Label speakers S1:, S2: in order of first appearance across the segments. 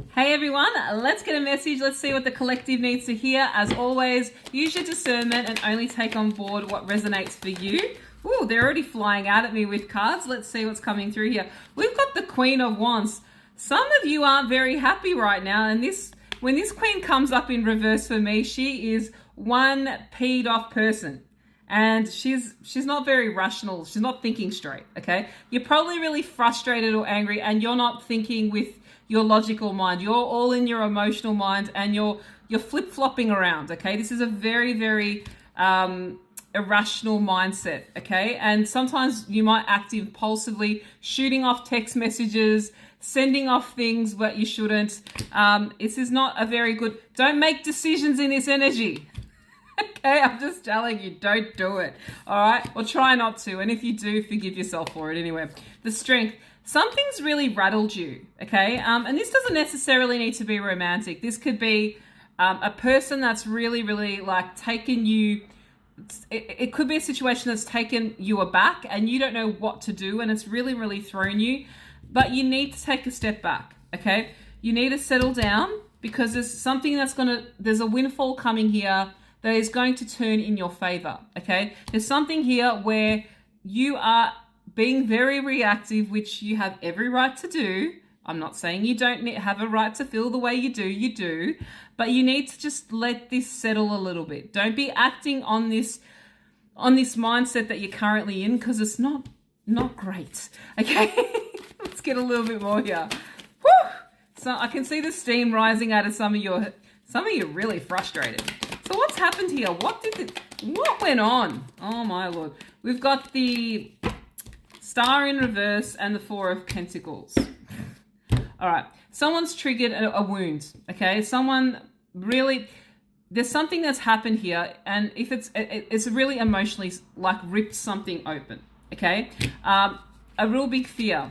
S1: Hey everyone, let's get a message. Let's see what the collective needs to hear. As always, use your discernment and only take on board what resonates for you. Ooh, they're already flying out at me with cards. Let's see what's coming through here. We've got the Queen of Wands. Some of you aren't very happy right now, and when this Queen comes up in reverse for me, she is one peed off person. And she's not very rational. She's not thinking straight, okay? You're probably really frustrated or angry, and you're not thinking with your logical mind. You're all in your emotional mind, and you're flip-flopping around, okay? This is a very, very irrational mindset, okay? And sometimes you might act impulsively, shooting off text messages, sending off things that you shouldn't. This is not a very good... Don't make decisions in this energy. Okay, I'm just telling you, don't do it. All right, or try not to. And if you do, forgive yourself for it anyway. The Strength. Something's really rattled you, okay? And this doesn't necessarily need to be romantic. This could be a person that's really, really like taken you. It could be a situation that's taken you aback and you don't know what to do, and it's really, really thrown you. But you need to take a step back, okay? You need to settle down because there's something there's a windfall coming here that is going to turn in your favor, okay? There's something here where you are being very reactive, which you have every right to do. I'm not saying you don't have a right to feel the way you do, but you need to just let this settle a little bit. Don't be acting on this mindset that you're currently in, because it's not great, okay? Let's get a little bit more here. Whew! So I can see the steam rising out of some of you really frustrated. So what's happened here? What went on? Oh my Lord. We've got the Star in reverse and the Four of Pentacles. All right. Someone's triggered a wound, okay? There's something that's happened here, and if it's really emotionally like ripped something open, okay? A real big fear,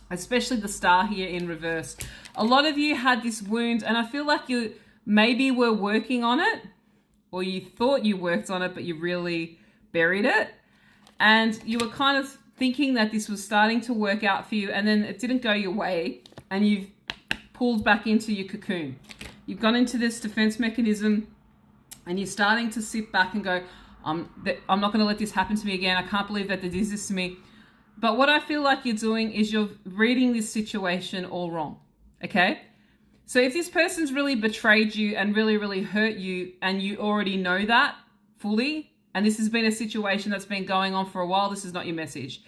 S1: especially the Star here in reverse. A lot of you had this wound, and I feel like you maybe were working on it, or you thought you worked on it, but you really buried it. And you were kind of thinking that this was starting to work out for you, and then it didn't go your way, and you've pulled back into your cocoon. You've gone into this defense mechanism, and you're starting to sit back and go, I'm not going to let this happen to me again. I can't believe that they did this to me. But what I feel like you're doing is you're reading this situation all wrong, okay? So if this person's really betrayed you and really, really hurt you, and you already know that fully, and this has been a situation that's been going on for a while, this is not your message.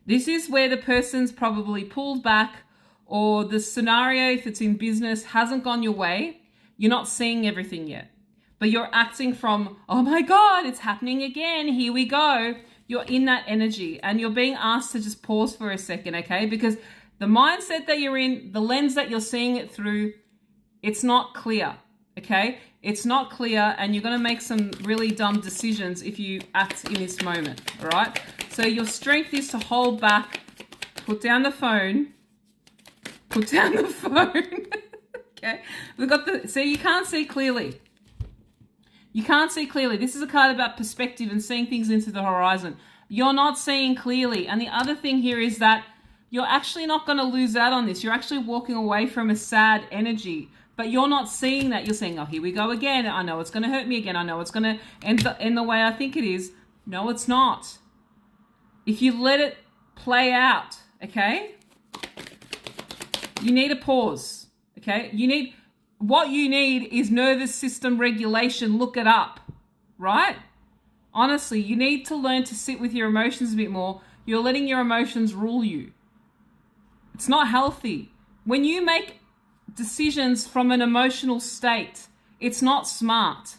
S1: This is where the person's probably pulled back, or the scenario, if it's in business, hasn't gone your way. You're not seeing everything yet, but you're acting from, oh my God, it's happening again. Here we go. You're in that energy, and you're being asked to just pause for a second, okay? Because the mindset that you're in, the lens that you're seeing it through, it's not clear, okay? It's not clear, and you're going to make some really dumb decisions if you act in this moment, all right? So your strength is to hold back, put down the phone, okay? We've got so you can't see clearly. You can't see clearly. This is a card about perspective and seeing things into the horizon. You're not seeing clearly. And the other thing here is that you're actually not going to lose out on this. You're actually walking away from a sad energy, but you're not seeing that. You're saying, oh, here we go again. I know it's going to hurt me again. I know it's going to end the way I think it is. No, it's not. If you let it play out, okay? You need a pause, okay? What you need is nervous system regulation. Look it up, right? Honestly, you need to learn to sit with your emotions a bit more. You're letting your emotions rule you. It's not healthy. When you make decisions from an emotional state, it's not smart.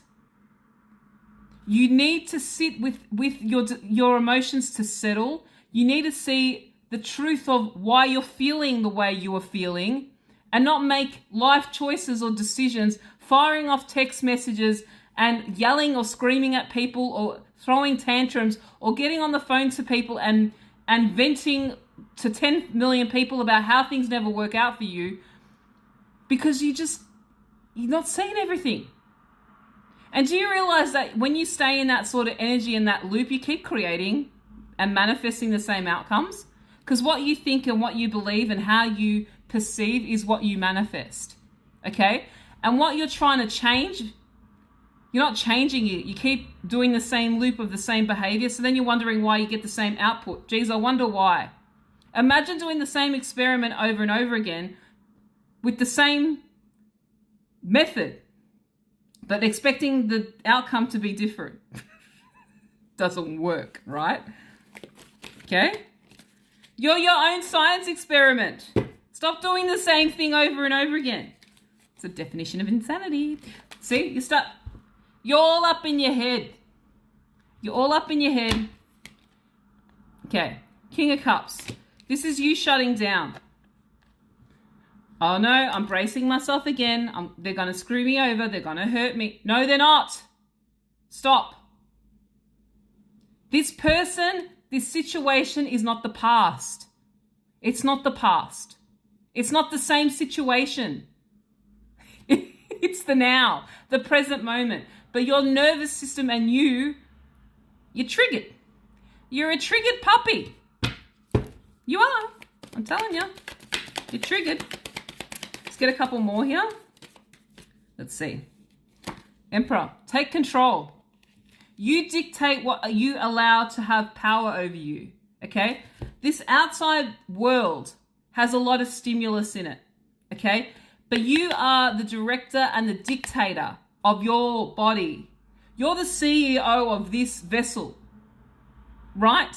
S1: You need to sit with your emotions to settle. You need to see the truth of why you're feeling the way you are feeling, and not make life choices or decisions, firing off text messages and yelling or screaming at people, or throwing tantrums, or getting on the phone to people and venting to 10 million people about how things never work out for you, because you're not seeing everything. And do you realize that when you stay in that sort of energy and that loop, you keep creating and manifesting the same outcomes? Because what you think and what you believe and how you perceive is what you manifest. Okay? And what you're trying to change, you're not changing it. You keep doing the same loop of the same behavior. So then you're wondering why you get the same output. Geez, I wonder why. Imagine doing the same experiment over and over again with the same method, but expecting the outcome to be different. Doesn't work, right? Okay? You're your own science experiment. Stop doing the same thing over and over again. It's a definition of insanity. See, you're all up in your head. You're all up in your head. Okay, King of Cups. This is you shutting down. Oh no, I'm bracing myself again. They're going to screw me over. They're going to hurt me. No, they're not. Stop. This person, this situation is not the past. It's not the past. It's not the same situation. It's the now, the present moment. But your nervous system and you're triggered. You're a triggered puppy. You are. I'm telling you. You're triggered. Let's get a couple more here. Let's see. Emperor, take control. You dictate what you allow to have power over you. Okay? This outside world has a lot of stimulus in it. Okay? But you are the director and the dictator of your body. You're the CEO of this vessel. Right?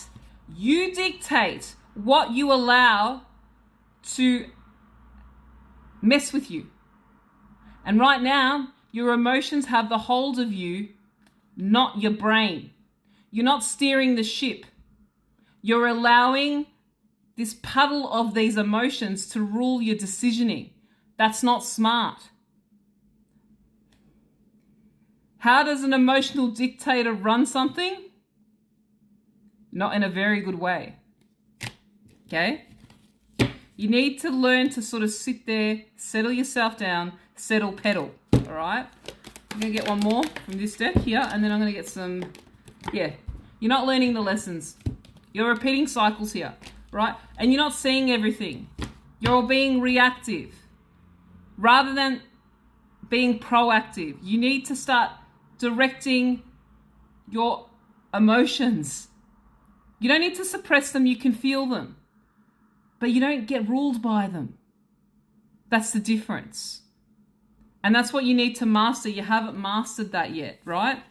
S1: You dictate what you allow to mess with you. And right now, your emotions have the hold of you, not your brain. You're not steering the ship. You're allowing this puddle of these emotions to rule your decisioning. That's not smart. How does an emotional dictator run something? Not in a very good way. Okay? You need to learn to sort of sit there, settle yourself down, settle pedal. All right? I'm going to get one more from this deck here, and then I'm going to get some, yeah. You're not learning the lessons. You're repeating cycles here, right? And you're not seeing everything. You're being reactive rather than being proactive. You need to start directing your emotions. You don't need to suppress them. You can feel them, but you don't get ruled by them. That's the difference. And that's what you need to master. You haven't mastered that yet, right?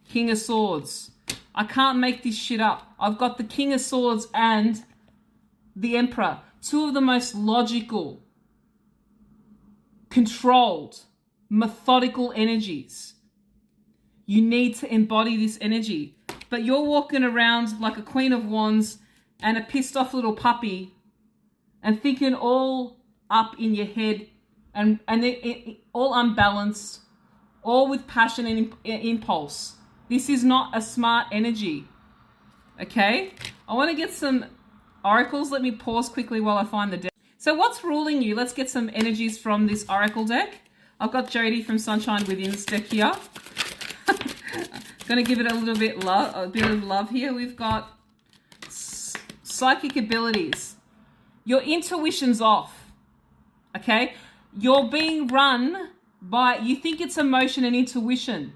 S1: King of Swords. I can't make this shit up. I've got the King of Swords and the Emperor. Two of the most logical, controlled, methodical energies. You need to embody this energy. But you're walking around like a Queen of Wands and a pissed off little puppy and thinking all up in your head and all unbalanced, all with passion and impulse. This is not a smart energy. Okay? I want to get some oracles. Let me pause quickly while I find the deck. So what's ruling you? Let's get some energies from this oracle deck. I've got Jodie from Sunshine Within's deck here. Going to give it a little bit of love here. We've got psychic abilities. Your intuition's off. Okay? You're being run by, you think it's emotion and intuition.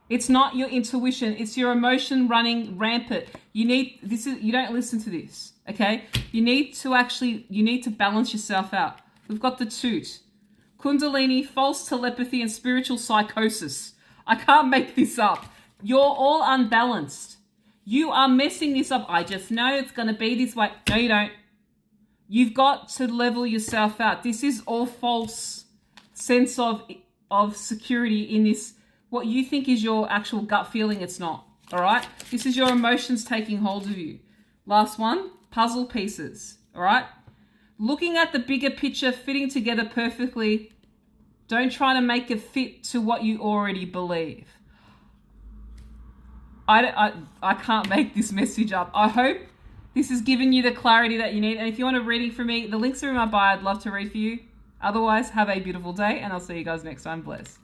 S1: It's not your intuition. It's your emotion running rampant. You don't listen to this. Okay? You need to balance yourself out. We've got the Toot. Kundalini, false telepathy, and spiritual psychosis. I can't make this up. You're all unbalanced. You are messing this up. I just know it's going to be this way. No, you don't. You've got to level yourself out. This is all false sense of security in this. What you think is your actual gut feeling, it's not. All right? This is your emotions taking hold of you. Last one, puzzle pieces. All right? Looking at the bigger picture, fitting together perfectly. Don't try to make it fit to what you already believe. I can't make this message up. I hope this has given you the clarity that you need. And if you want a reading from me, the links are in my bio. I'd love to read for you. Otherwise, have a beautiful day, and I'll see you guys next time. Bless.